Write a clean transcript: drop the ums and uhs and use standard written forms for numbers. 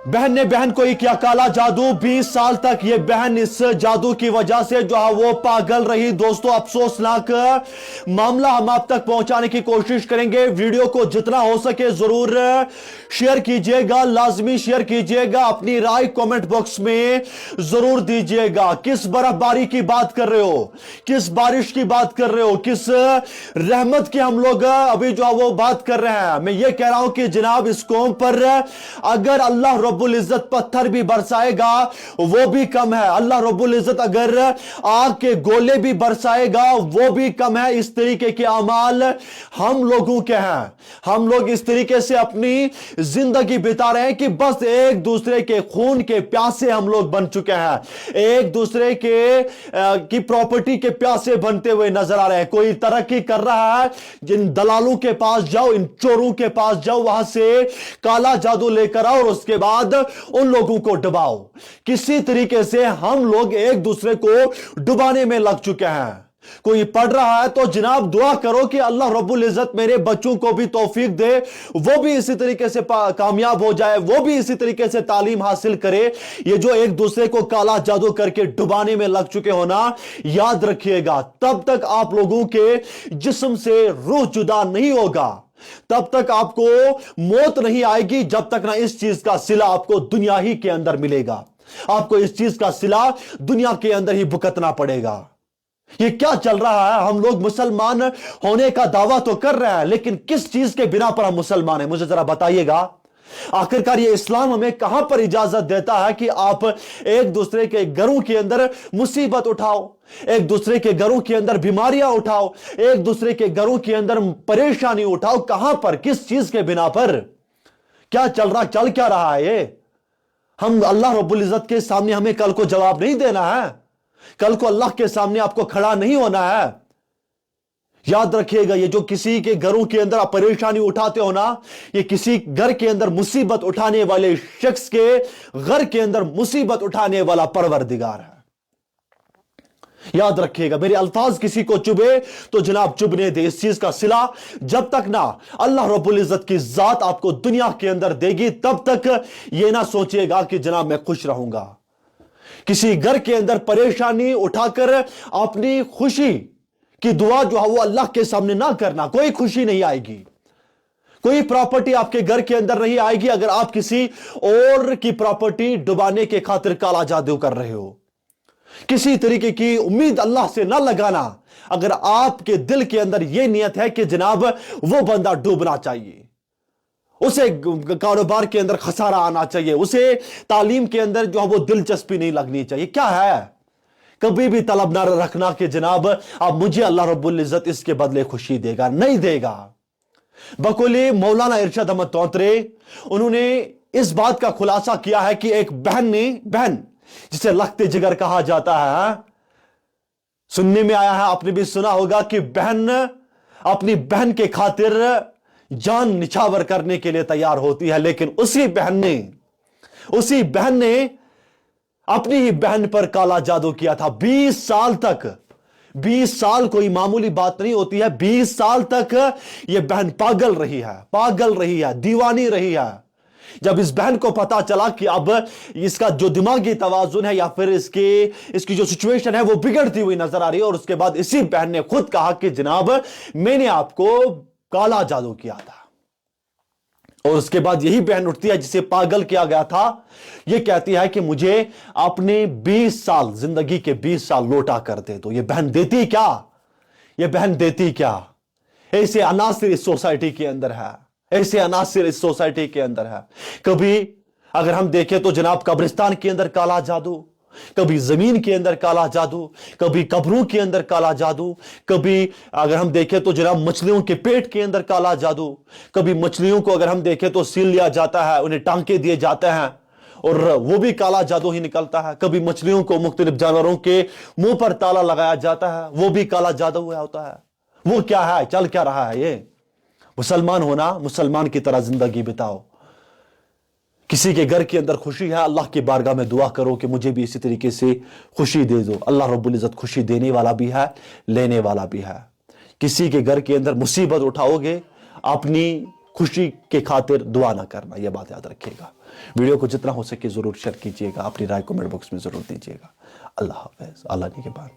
बहन ने बहन को ही किया काला जादू। 20 साल तक ये बहन इस जादू की वजह से जो है वो पागल रही। दोस्तों, अफसोसनाक मामला हम आप तक पहुंचाने की कोशिश करेंगे। वीडियो को जितना हो सके जरूर शेयर कीजिएगा, लाजमी शेयर कीजिएगा। अपनी राय कमेंट बॉक्स में जरूर दीजिएगा। किस बर्फबारी की बात कर रहे हो, किस बारिश की बात कर रहे हो, किस रहमत की हम लोग अभी जो है वो बात कर रहे हैं। मैं ये कह रहा हूं कि जनाब, इस कौम पर अगर अल्लाह रब्बुल इज्जत पत्थर भी बरसाएगा वो भी कम है। अल्लाह रब्बुल इज्जत अगर आग के गोले भी बरसाएगा वो भी कम है। इस तरीके के अमाल हम लोगों के हैं। हम लोग इस तरीके से अपनी जिंदगी बिता रहे हैं कि बस एक दूसरे के खून के प्यासे हम लोग बन चुके हैं। एक दूसरे के की प्रॉपर्टी के प्यासे बनते हुए नजर आ रहे हैं। कोई तरक्की कर रहा है, जिन दलालों के पास जाओ, इन चोरों के पास जाओ, वहां से काला जादू लेकर आओ और उसके बाद उन लोगों को डुबाओ। किसी तरीके से हम लोग एक दूसरे को डुबाने में लग चुके हैं। कोई पढ़ रहा है तो जनाब दुआ करो कि अल्लाह रब्बुल इज्जत मेरे बच्चों को भी तौफीक दे, वो भी इसी तरीके से कामयाब हो जाए, वो भी इसी तरीके से तालीम हासिल करे। ये जो एक दूसरे को काला जादू करके डुबाने में लग चुके हो ना, याद रखिएगा, तब तक आप लोगों के जिस्म से रूह जुदा नहीं होगा, तब तक आपको मौत नहीं आएगी, जब तक ना इस चीज का सिला आपको दुनिया ही के अंदर मिलेगा। आपको इस चीज का सिला दुनिया के अंदर ही भुगतना पड़ेगा। ये क्या चल रहा है? हम लोग मुसलमान होने का दावा तो कर रहे हैं, लेकिन किस चीज के बिना पर हम मुसलमान हैं, मुझे जरा बताइएगा। आखिरकार ये इस्लाम हमें कहां पर इजाजत देता है कि आप एक दूसरे के घरों के अंदर मुसीबत उठाओ, एक दूसरे के घरों के अंदर बीमारियां उठाओ, एक दूसरे के घरों के अंदर परेशानी उठाओ? कहां पर, किस चीज के बिना पर? क्या चल क्या रहा है ये? हम अल्लाह रब्बुल इज्जत के सामने हमें कल को जवाब नहीं देना है, कल को अल्लाह के सामने आपको खड़ा नहीं होना है। याद रखिएगा, ये जो किसी के घरों के अंदर आप परेशानी उठाते हो ना, ये किसी घर के अंदर मुसीबत उठाने वाले शख्स के घर के अंदर मुसीबत उठाने वाला परवरदिगार है। याद रखिएगा, मेरे अल्फाज किसी को चुभे तो जनाब चुभने दे। इस चीज का सिला जब तक ना अल्लाह रब्बुल इज्जत की जात आपको दुनिया के अंदर देगी, तब तक ये ना सोचिएगा कि जनाब मैं खुश रहूंगा। किसी घर के अंदर परेशानी उठाकर अपनी खुशी की दुआ जो है वो अल्लाह के सामने ना करना, कोई खुशी नहीं आएगी। कोई प्रॉपर्टी आपके घर के अंदर नहीं आएगी अगर आप किसी और की प्रॉपर्टी डुबाने के खातिर काला जादू कर रहे हो। किसी तरीके की उम्मीद अल्लाह से ना लगाना अगर आपके दिल के अंदर यह नियत है कि जनाब वो बंदा डूबना चाहिए, उसे कारोबार के अंदर खसारा आना चाहिए, उसे तालीम के अंदर जो है वो दिलचस्पी नहीं लगनी चाहिए। क्या है? कभी भी तलब ना रखना कि जनाब अब मुझे अल्लाह रब्बुल इज्जत इसके बदले खुशी देगा, नहीं देगा। बकौले मौलाना इरशाद अहमद तौतरे, उन्होंने इस बात का खुलासा किया है कि एक बहन जिसे लख्त जिगर कहा जाता है, सुनने में आया है, आपने भी सुना होगा कि बहन अपनी बहन के खातिर जान निछावर करने के लिए तैयार होती है, लेकिन उसी बहन ने अपनी ही बहन पर काला जादू किया था। 20 साल तक, 20 साल कोई मामूली बात नहीं होती है। 20 साल तक यह बहन पागल रही है, दीवानी रही है। जब इस बहन को पता चला कि अब इसका जो दिमागी तवाजुन है या फिर इसकी जो सिचुएशन है वो बिगड़ती हुई नजर आ रही है, और उसके बाद इसी बहन ने खुद कहा कि जनाब मैंने आपको काला जादू किया था। और उसके बाद यही बहन उठती है जिसे पागल किया गया था, यह कहती है कि मुझे अपने 20 साल, जिंदगी के 20 साल लौटा कर दे दो। यह बहन देती क्या? ऐसे अनासिर इस सोसाइटी के अंदर है, कभी अगर हम देखें तो जनाब कब्रिस्तान के अंदर काला जादू, कभी जमीन के अंदर काला जादू, कभी कब्रों के अंदर काला जादू, कभी अगर हम देखें तो जनाब मछलियों के पेट के अंदर काला जादू, कभी मछलियों को अगर हम देखें तो सील लिया जाता है, उन्हें टांके दिए जाते हैं और वो भी काला जादू ही निकलता है। कभी मछलियों को मुख्तलिफ जानवरों के मुंह पर ताला लगाया जाता है, वो भी काला जादू हुआ होता है। वो क्या है? चल क्या रहा है? ये मुसलमान होना, मुसलमान की तरह जिंदगी बिताओ। किसी के घर के अंदर खुशी है, अल्लाह की बारगाह में दुआ करो कि मुझे भी इसी तरीके से खुशी दे दो। अल्लाह रब्बुल इज्जत खुशी देने वाला भी है, लेने वाला भी है। किसी के घर के अंदर मुसीबत उठाओगे, अपनी खुशी के खातिर दुआ ना करना, यह बात याद रखिएगा। वीडियो को जितना हो सके जरूर शेयर कीजिएगा, अपनी राय कमेंट बॉक्स में जरूर दीजिएगा। अल्लाह हाफिज, अल्लाह के बाद।